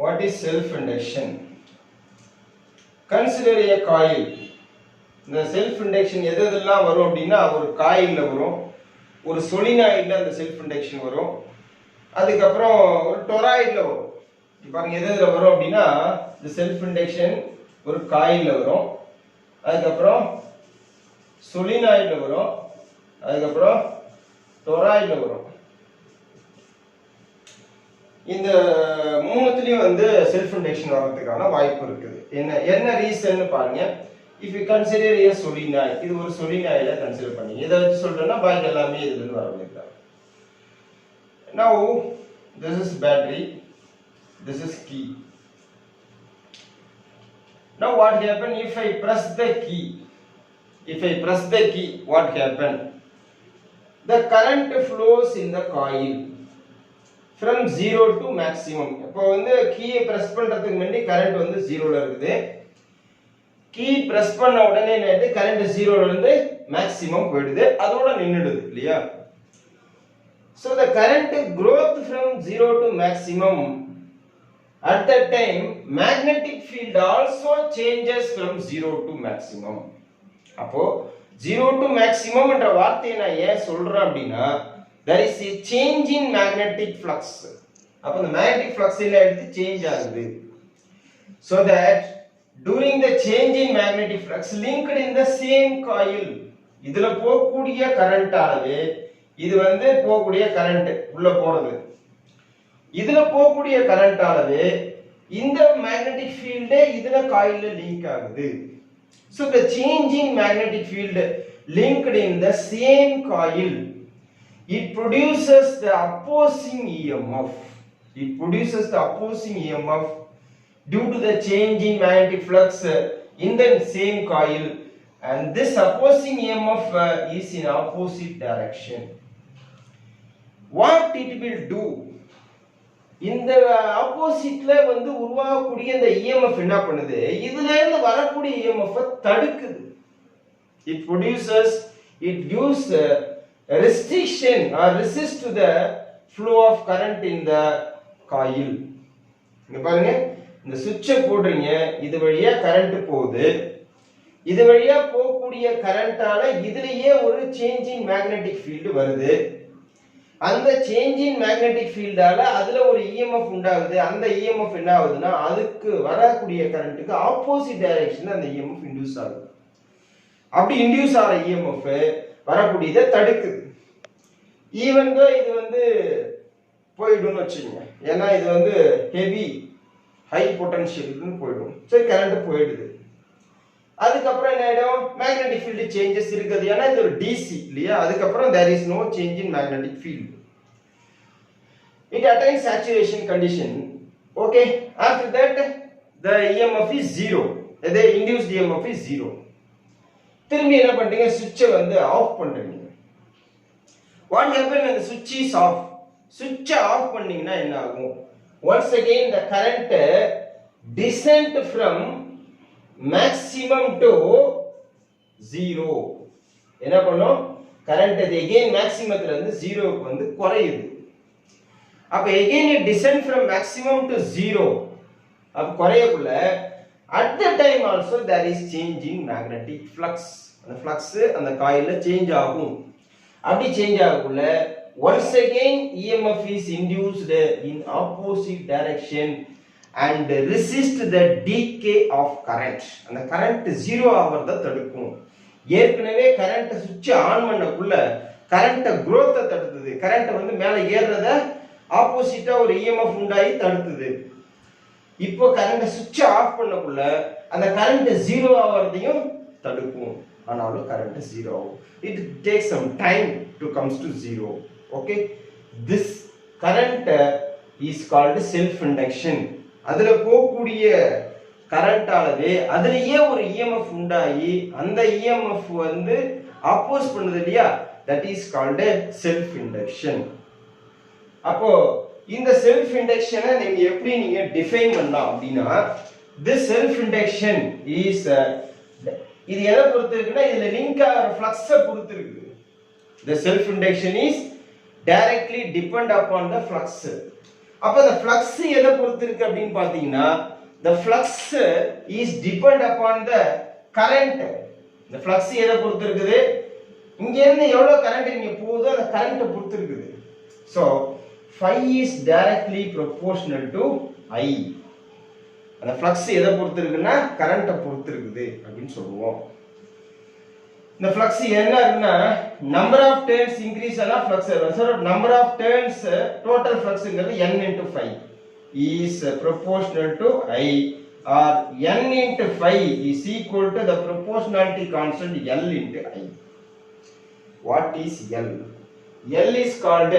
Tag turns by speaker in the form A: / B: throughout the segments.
A: What is self-induction? Consider a coil. இந்த self induction எதெல்லாம் வரும் அப்படின்னா ஒரு காயில்ல வரும், ஒரு சொலினாய்டில் அந்த செல்ஃப் இண்டக்ஷன் வரும், அதுக்கப்புறம் ஒரு டொராய்டில் வரும். பாருங்க எதுல வரும் அப்படின்னா இந்த செல்ஃப் இண்டக்ஷன் ஒரு காயில்ல வரும், அதுக்கப்புறம் சொலினாய்டில் வரும், அதுக்கப்புறம் டொராய்டில் வரும். இந்த மூணுத்துலயும் வந்து செல்ஃப் இண்டக்ஷன் வர்றதுக்கான வாய்ப்பு இருக்குது. என்ன ரீசன் பாருங்க. If you consider A solenoid, இது ஒரு சொலினாய்டை கன்சிடர் பண்ணி இதை வச்சு சொல்றேன்னா பாக்கி எல்லாமே இதுல இருந்து வரவேற்கலாம். Now this is battery, this is key. Now what happen if I press the key? If I press the key, what happen? The current flows in the coil from 0 to maximum. இப்போ வந்து கீயை press பண்றதுக்கு முன்னாடி current வந்து 0ல இருக்குது. Key press பண்ண உடனே என்ன கரண்ட் 0ல இருந்து மேக்ஸிமம் போயிடுது, அதோட நின்னுடுது இல்லையா? So the current growth from 0 to maximum, at that time magnetic field also changes from 0 to maximum. அப்போ 0 to maximum என்ற வார்த்தையை நான் ஏன் சொல்றேன் அப்படின்னா there is a change in magnetic flux. அப்ப the magnetic flux என்ன ஆகுது, சேஞ்ச் ஆகுது. So that during the change in magnetic flux linked in the same coil, இதுல போகக்கூடிய கரண்ட் ஆனது இது வந்து போகக்கூடிய கரண்ட் உள்ள போறது, இதுல போகக்கூடிய கரண்ட் ஆனது இந்த மேக்னெட்டிக் ஃபீல்ட் இதுல காயில்ல லிங்க் ஆகுது. So the change in magnetic field linked in the same coil, it produces the opposing EMF. It produces the opposing EMF due to the change in magnetic flux in the same coil, and this opposing EMF is in opposite direction. What it will do? இந்த ஆப்போசிட்ல வந்து உருவாகக்கூடிய இந்த EMF என்ன பண்ணுது, இதுல இருந்து வரக்கூடிய EMF தடுக்குது. It produces, it gives restriction or resist to the flow of current in the coil. இங்க பாருங்க, இந்த சுவிட்சை போடுறீங்க, இது வழியா கரண்ட் போகுது, இது வழியா போகக்கூடிய கரண்டால இதுலயே ஒரு சேஞ்ச் இன் மேக்னெட்டிக் ஃபீல்ட் வருது. அந்த சேஞ்ச் இன் மேக்னெட்டிக் ஃபீல்டால அதுல ஒரு EMF உண்டாகுது. அந்த EMF என்ன ஆகுதுன்னா அதுக்கு வரக்கூடிய கரண்ட்டுக்கு ஆப்போசிட் டைரக்ஷன்ல அந்த EMF இன்டியூஸ் ஆகுது. அப்படி இன்டியூஸ் ஆகிற EMF வரக்கூடியதை தடுக்குது. ஈவன் தோ இது வந்து போயிடும்னு வச்சுக்கோங்க, ஏன்னா இது வந்து ஹெவி ஹை பொட்டன்ஷியல்னு போயிடும். சரி, கரண்ட் போயிடுது. அதுக்கப்புறம் என்ன ஆயிடும், மேக்னெட்டிக் ஃபீல்ட் சேஞ்சஸ் இருக்குது, ஏன்னா இது ஒரு டிசி இல்லையா? அதுக்கப்புறம் there is no change in magnetic field. It attains saturation condition. Okay, after that the EMF is 0. the induced EMF is 0. திரும்பி என்ன பண்றீங்க, சுவிட்சை வந்து ஆஃப் பண்றீங்க. What happen when the switch is off? சுவிட்சை ஆஃப் பண்ணீங்கன்னா என்ன ஆகும்? Once again the current descend from maximum to 0. என்ன பண்ணும், கரண்ட் அது again maximumல இருந்து 0க்கு வந்து குறையுது. அப்ப again it descend from maximum to 0. அப்ப குறையக்குள்ள at the time also there is change in magnetic flux. அந்த flux அந்த காயில்ல சேஞ்ச் ஆகும். அப்படி change ஆகக்குள்ள once again EMF is induced in opposite direction and resist the decay of current. அந்த current 0 ஆவறத தடுக்கும். ஏற்கனவே current சுவிட்ச் on பண்ணக்குள்ள current growth தடுத்தது, current வந்து மேலே ஏறறத ஆப்போசிட்டா ஒரு EMF உண்டாயி தடுத்தது. இப்போ current சுவிட்ச் ஆஃப் பண்ணக்குள்ள அந்த current 0 ஆவறதையும் தடுக்கும். ஆனாலும் current 0 ஆகும். It takes some time to comes to 0. Okay, this current is called self induction. அதுல போகக்கூடிய கரண்ட் ஆனது அதுலயே ஒரு EMF உண்டாகி அந்த EMF வந்து அப்போஸ் பண்ணுது இல்லையா, that is called self induction. அப்போ இந்த செல்ஃப் இண்டக்ஷனை நீங்க எப்படி நீங்க டிஃபைன் பண்ணலாம் அப்படின்னா, this self induction is இது எதை பொறுத்து இருக்குன்னா இதுல லிங்க் ஆகிற ஃப்ளக்ஸை பொறுத்து இருக்கு. The self induction is directly depend upon the flux. அப்ப the flux எதை பொறுத்து இருக்கு அப்படினு பாத்தீங்கன்னா the flux is depend upon the current. the flux எதை பொறுத்து இருக்குது, இங்க இருந்து எவ்வளவு கரண்ட் இங்க போகுதோ அந்த கரண்ட பொறுத்து இருக்குது. so phi is directly proportional to I. அந்த flux எதை பொறுத்து இருக்குன்னா கரண்ட பொறுத்து இருக்குது அப்படினு சொல்லுவோம். இந்த flux என்ன இருக்குன்னா number of turns increase ஆனா flux வரும். so number of turns total fluxங்கிறது n into phi is proportional to I, or n into phi is equal to the proportionality constant L into I. what is L? L is called,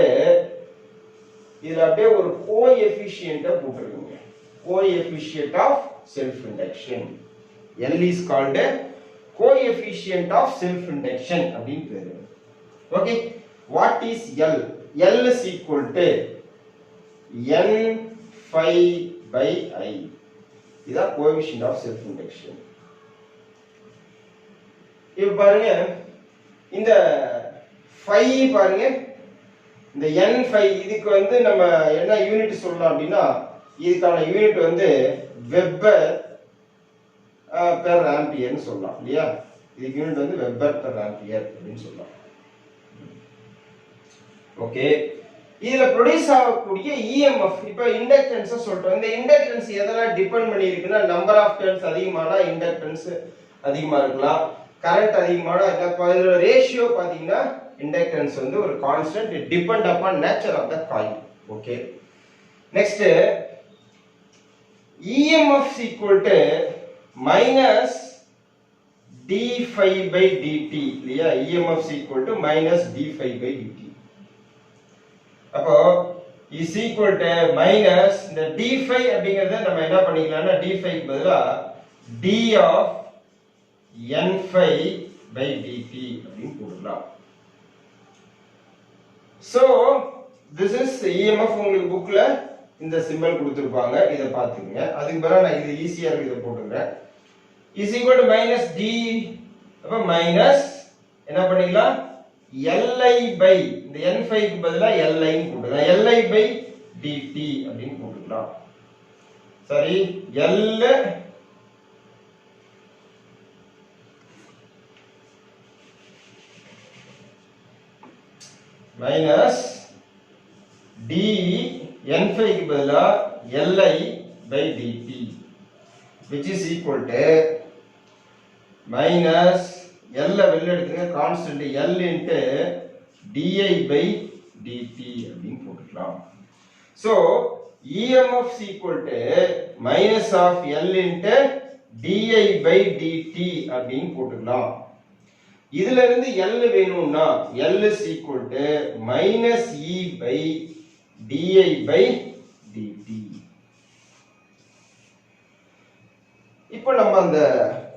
A: இதுல அப்படியே ஒரு coefficient போட்டுருக்கீங்க, coefficient of self induction. L is called coefficient of self induction அப்படினு பேரு. Okay, what is L? L is equal to n phi by I. இதுதான் coefficient of self induction. இப்போ பாருங்க, இந்த phi பாருங்க, இந்த n phi இதுக்கு வந்து நம்ம என்ன யூனிட் சொல்லலாம் அப்படின்னா, இதுக்கான யூனிட் வந்து வெபர் பெர் ஆம்பியர்னு சொல்லலாம் இல்லையா. இதுக்கு யூனிட் வந்து வெபர் பெர் ஆம்பியர் அப்படின்னு சொல்லலாம். ஓகே, இதுல ப்ரொடியூஸ் ஆகக்கூடிய இஎம்எஃப், இப்போ இண்டக்டன்ஸ் சொல்றோம். இந்த இண்டக்டன்ஸ் எதெல்லாம் டிபெண்ட் பண்ணி இருக்குன்னா, நம்பர் ஆஃப் டர்ன்ஸ் அதிகமானா இண்டக்டன்ஸ் அதிகமா இருக்கலாம், கரண்ட் அதிகமானா இதோட ரேஷியோ பாத்தீங்கன்னா இண்டக்டன்ஸ் வந்து ஒரு constant, depend upon nature of the coil. Okay, next EMF is equal to minus d phi by dt இல்லையா. EMF is equal to minus d phi by dt. அப்போ is equal to minus இந்த d phi அப்படிங்கறத நம்ம என்ன பண்ணிக்கலாம்னா d phi க்கு பதிலா d of n phi by dt அப்படின்னு போடலாம். so this is EMF. உங்களுக்கு புக்ல இந்த சிம்பல் கொடுத்திருப்பாங்க, இத பாத்துக்கங்க. அதுக்கு பதிலா நான் இது ஈஸியா இருக்கு, இத போட்டுறேன். is equal to minus d, அப்ப மைனஸ் என்ன பண்ணிக்கலாம், li by இந்த n phi க்கு பதிலா li ன்னு போட்டுக்கலாம், li by dt அப்படினு போட்டுக்கலாம். சரி, l minus d n phi க்கு பதிலா li by dt which is equal to minus l வெளிய எடுத்துங்க, constant l into di by dt அப்படினு போட்டுக்கலாம். so EMF is equal to minus of l into di by dt அப்படினு போட்டுக்கலாம். இதுல இருந்து l வேணும்னா l is equal to minus e by di by dt. இப்போ நம்ம அந்த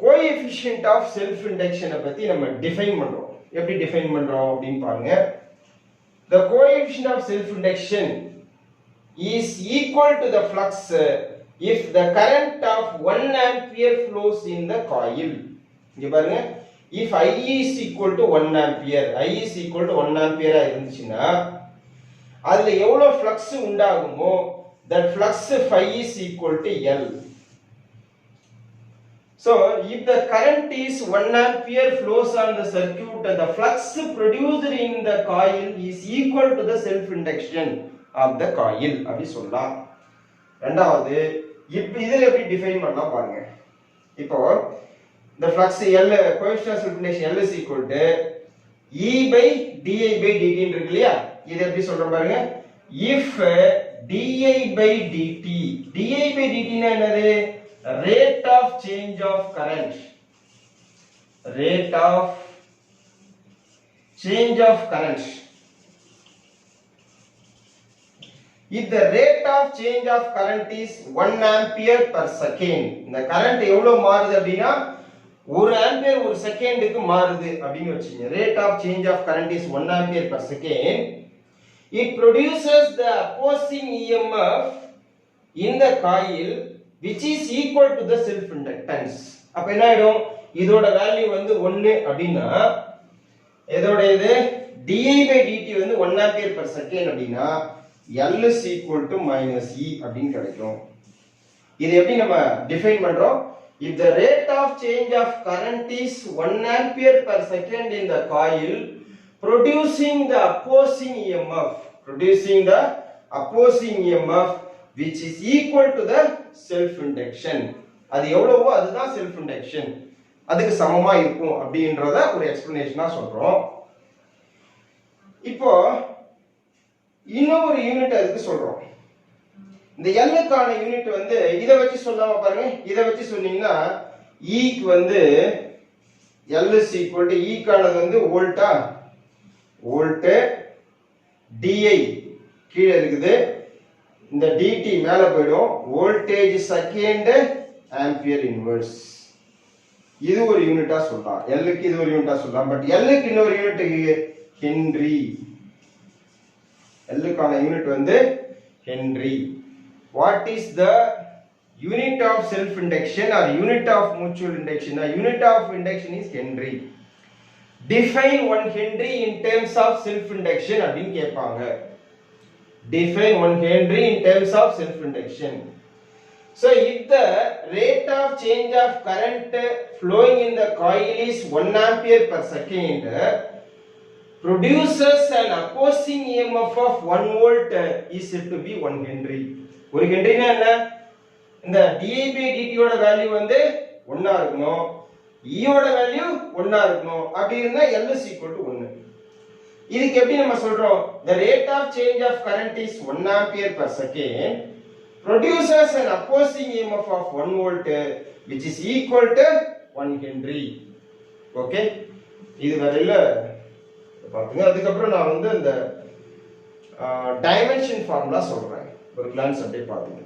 A: coefficient of self induction பத்தி நம்ம டிஃபைன் பண்றோம். எப்படி டிஃபைன் பண்றோம் அப்படினு பாருங்க. the coefficient of self induction is equal to the flux if the current of 1 ampere flows in the coil. இங்க பாருங்க, if I is equal to 1 ampere, I is equal to 1 ampere இருந்துச்சுன்னா அதுல எவ்வளவு flux உண்டாகுமோ that flux phi is equal to L. so if the current is 1 ampere flows on the circuit, the flux produced in the coil is equal to the self induction of the coil அப்படி சொல்லலாம். இரண்டாவது, இப்போ இதில எப்படி define பண்ணலாம் பாருங்க. இப்போ the flux L, coefficient of self induction L is equal to E by di by dt இருக்கு இல்லையா. இது எப்படி சொல்றோம் பாருங்க. if di by dt, di by dt னா என்னது, rate of change of current, rate of change of current. if the rate of change of current is 1 ampere per second, இந்த current எவ்வளவு மாறுது அப்படினா 1 ampere ஒரு செகண்டுக்கு மாறுது அப்படினு வெச்சீங்க. rate of change of current is 1 ampere per second. it produces the opposing EMF in the coil which is equal to the self inductance. அப்ப என்ன ஆயிடும், இதோட வேல்யூ வந்து 1 அப்படினா இதோட இது di by dt வந்து 1 ampere per second அப்படினா L is equal to minus E அப்படின்னு கிடைக்கும். இது எப்படி நம்ம டிஃபைன் பண்றோம்? If the rate of change of current is 1 ampere per second in the coil producing the opposing EMF which is equal to the self induction. அது எவ்வளவோ அதுதான் self induction. அதுக்கு சமமா இருக்கும் அப்படின்றத ஒரு எக்ஸ்பிளனேஷனா சொல்றோம். இப்போ இன்னொரு யூனிட் அதுக்கு சொல்றோம். இந்த L க்கான யூனிட் வந்து இத வச்சு சொல்லாம பாருங்க. இத வச்சு சொன்னீங்கன்னா E க்கு வந்து L is equal to E க்கானது வந்து வோல்ட்டா, வோல்ட், DI கீழே இருக்குது, இந்த DT மேல போய்டும், வோல்டேஜ் செகண்ட் ஆம்பியர் இன்வர்ஸ். இது ஒரு யூனிட்டா சொல்லலாம். L க்கு இது ஒரு யூனிட்டா சொல்லலாம். பட் L க்கு இன்னொரு யூனிட் ஹென்றி. L க்கான யூனிட் வந்து Henry. What is the unit of self induction or unit of mutual induction? The unit of induction is Henry. Define 1 Henry in terms of self induction அப்படினு கேட்பாங்க. Define 1 Henry in terms of self induction. So if the rate of change of current flowing in the coil is 1 ampere per second, produces an opposing EMF of 1 volt is said to be 1 Henry. ஒரு ஹென்ரினா என்ன? இந்த dI/dt ஓட value வந்து 1 இருக்கணும், E ஓட value 1 இருக்கணும். அப்படி இருந்தா L is equal to 1. இதுக்கு எப்படி நம்ம சொல்றோம்? The rate of change of current is 1 ampere per second produces an opposing EMF of 1 volt which is equal to 1 Henry. Okay, இது வரையில பாருங்க. அதுக்கு அப்புறம் நான் வந்து இந்த டைமென்ஷன் ஃபார்முலா சொல்றேன். ஒரு கிளான்ஸ் அப்படியே பாத்துங்க.